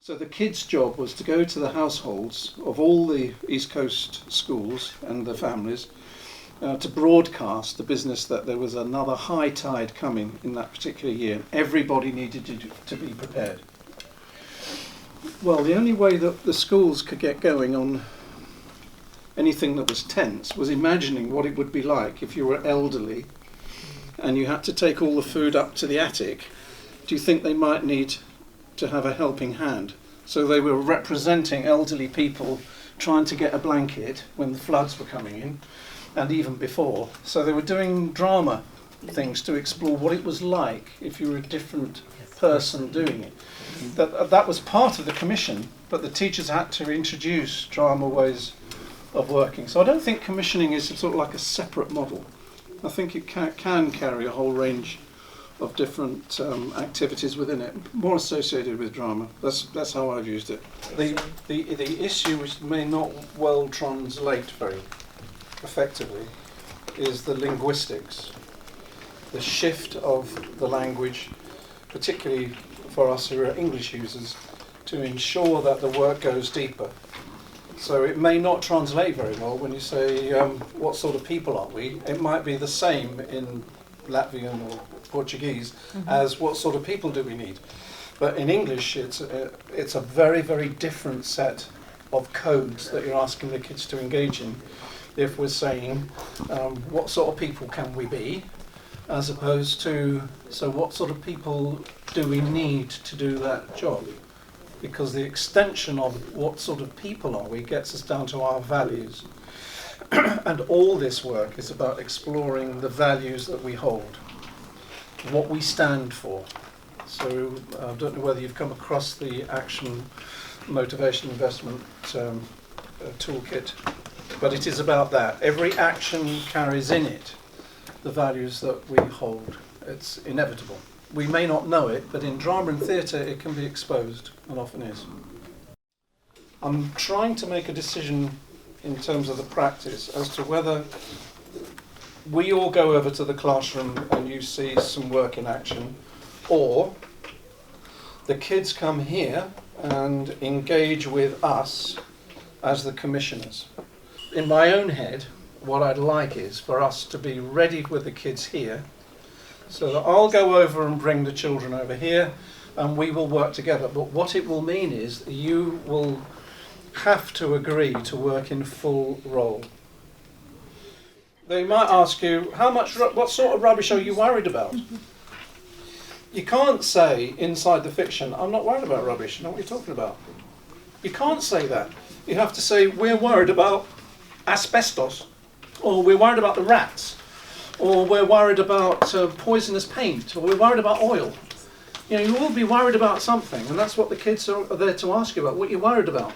So the kids' job was to go to the households of all the East Coast schools and the families to broadcast the business that there was another high tide coming in that particular year. Everybody needed to be prepared. Well, the only way that the schools could get going on anything that was tense was imagining what it would be like if you were elderly and you had to take all the food up to the attic. Do you think they might need to have a helping hand? So they were representing elderly people trying to get a blanket when the floods were coming in, and even before. So they were doing drama things to explore what it was like if you were a different person doing it. That was part of the commission, but the teachers had to introduce drama ways of working. So I don't think commissioning is sort of like a separate model. I think it can carry a whole range of different activities within it, more associated with drama. That's how I've used it. The issue which may not well translate very effectively is the linguistics, the shift of the language, particularly for us who are English users, to ensure that the work goes deeper. So it may not translate very well when you say, what sort of people are we? It might be the same in Latvian or Portuguese as what sort of people do we need. But in English, it's a very, very different set of codes that you're asking the kids to engage in. If we're saying, what sort of people can we be, as opposed to, so what sort of people do we need to do that job? Because the extension of what sort of people are we gets us down to our values. And all this work is about exploring the values that we hold, what we stand for. So I don't know whether you've come across the Action Motivation Investment toolkit, but it is about that. Every action carries in it the values that we hold. It's inevitable. We may not know it, but in drama and theatre it can be exposed, and often is. I'm trying to make a decision in terms of the practice as to whether we all go over to the classroom and you see some work in action, or the kids come here and engage with us as the commissioners. In my own head, what I'd like is for us to be ready with the kids here, so that I'll go over and bring the children over here and we will work together. But what it will mean is you will have to agree to work in full role. They might ask you, what sort of rubbish are you worried about? You can't say inside the fiction, I'm not worried about rubbish, I know what you're talking about. You can't say that. You have to say, we're worried about asbestos, or we're worried about the rats, or we're worried about poisonous paint, or we're worried about oil. You know, you will be worried about something, and that's what the kids are there to ask you about, what you're worried about.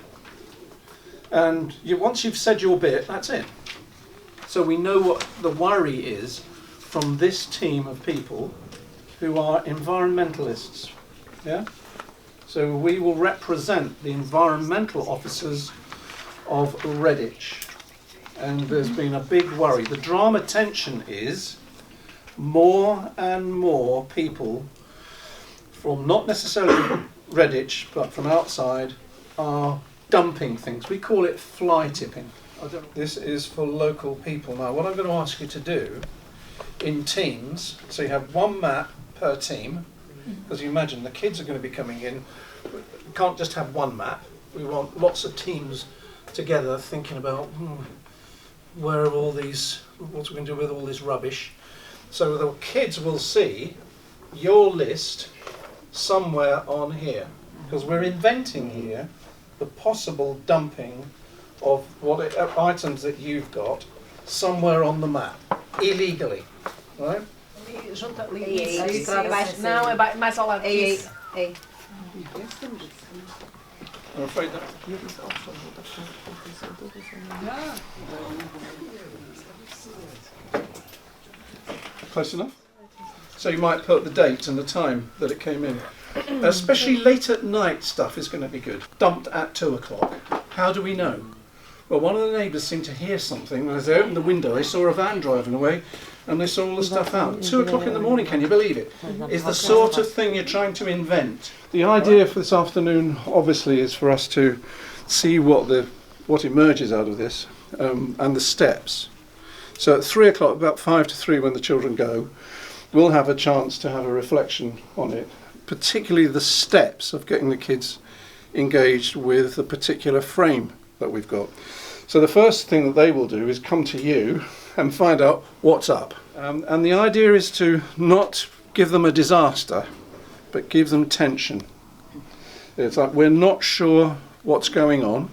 And once you've said your bit, that's it. So we know what the worry is from this team of people who are environmentalists. Yeah? So we will represent the environmental officers of REDDITCH. And there's been a big worry. The drama tension is more and more people from not necessarily REDDITCH, but from outside, are dumping things. We call it fly tipping. This is for local people. Now, what I'm going to ask you to do in teams, so you have one map per team, because you imagine the kids are going to be coming in. We can't just have one map. We want lots of teams together thinking about where are all these, what we can do with all this rubbish. So the kids will see your list somewhere on here, because we're inventing here the possible dumping of items that you've got somewhere on the map, illegally, right? Não, é mais ao lado disso. I'm afraid that... Close enough? So you might put the date and the time that it came in. Especially late at night stuff is going to be good. Dumped at 2 o'clock. How do we know? Well, one of the neighbours seemed to hear something. As they opened the window, they saw a van driving away, and they saw all the stuff out. 2 o'clock in the morning, can you believe it? Is the sort of thing you're trying to invent. The idea for this afternoon, obviously, is for us to see what emerges out of this, and the steps. So at 3 o'clock, about 5 to 3 when the children go, we'll have a chance to have a reflection on it, particularly the steps of getting the kids engaged with the particular frame that we've got. So the first thing that they will do is come to you and find out what's up. And the idea is to not give them a disaster, but give them tension. It's like we're not sure what's going on.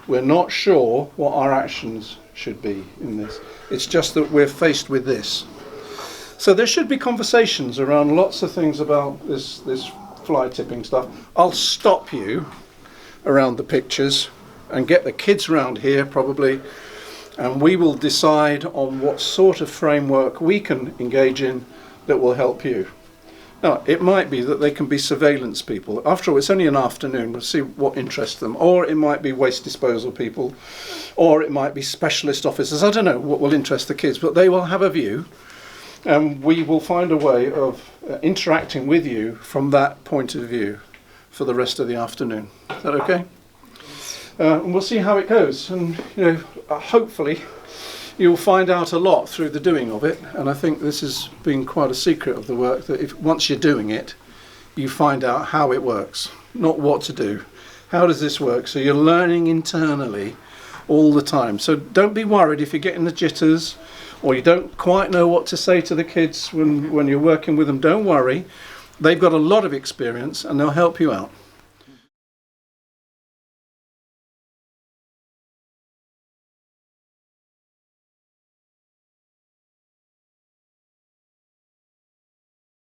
We're not sure what our actions should be in this. It's just that we're faced with this. So there should be conversations around lots of things about this fly tipping stuff. I'll stop you around the pictures and get the kids round here probably, and we will decide on what sort of framework we can engage in that will help you. Now, it might be that they can be surveillance people. After all, it's only an afternoon. We'll see what interests them. Or it might be waste disposal people. Or it might be specialist officers. I don't know what will interest the kids, but they will have a view. And we will find a way of interacting with you from that point of view for the rest of the afternoon. Is that okay? And we'll see how it goes. And, hopefully you'll find out a lot through the doing of it, and I think this has been quite a secret of the work, that once you're doing it, you find out how it works, not what to do. How does this work? So you're learning internally all the time. So don't be worried if you're getting the jitters or you don't quite know what to say to the kids when you're working with them. Don't worry. They've got a lot of experience and they'll help you out.